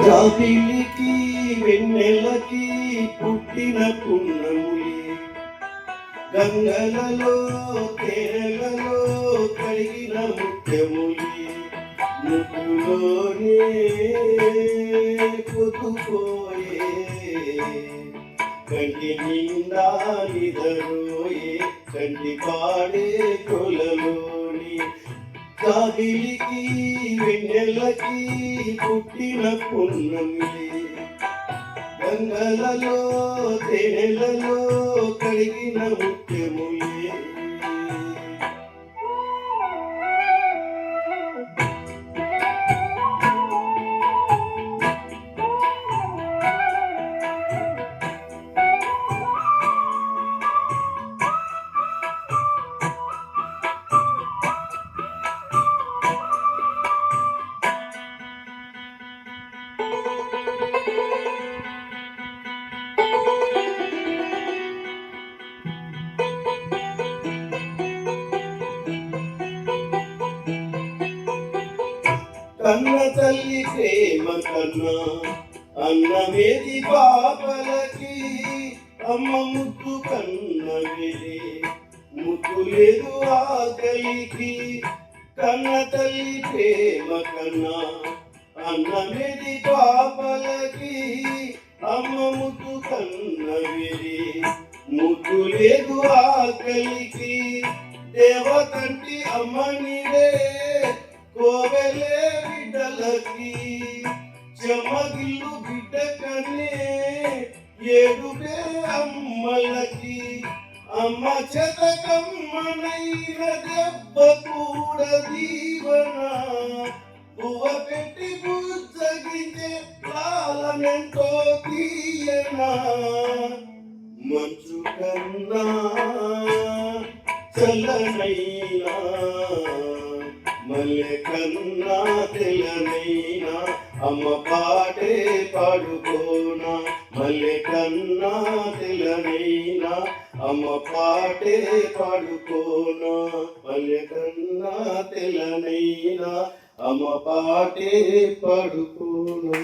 జాబిలికి వెన్నెలకి పుట్టిన పున్నములే, గంగలలో తేనెలలో కడిగిన ముత్యములే, ముగ్గులోనే పొద్దుపోయే, కంటి నిండా నిదరోయే, కంటి పాడే కొలలోని జాబిలికి వెన్నెలకి పుట్టిన పున్నమిలే, గంగలలో తేనెలలో కడిగిన ముత్యములే. కన్న తల్లి ప్రేమ కన్నా అన్నమేది పాపలకి, అమ్మ ముద్దు కన్నవేది ముద్దు లేదు ఆకలికి. కన్న తల్లి ప్రేమ కన్నా అన్నమేది పాపలకి, అమ్మ ముద్దు కన్నవేది ముద్దు లేదు ఆకలికి. దేవతంటి అమ్మ నీడే కోవెలే బిడ్డలకి, చెమ్మగిల్లు బిడ్డ కన్నే ఏడుపే అమ్మలకి. అమ్మ చెతకమ్మనైన దెబ్బ కూడా దీవన, బువ్వ పెట్టి బుజ్జగించే లాలనెంతో తీయనా. మంచు కన్నా చల్లనైనా మల్లె కన్నా తెల్లనైనా అమ్మ పాటే పాడుకోనా. మల్లె కన్నా తెల్లనైనా అమ్మ పాటే పాడుకోనా. మల్లె కన్నా తెల్లనైనా అమ్మ పాటే పాడుకోనా.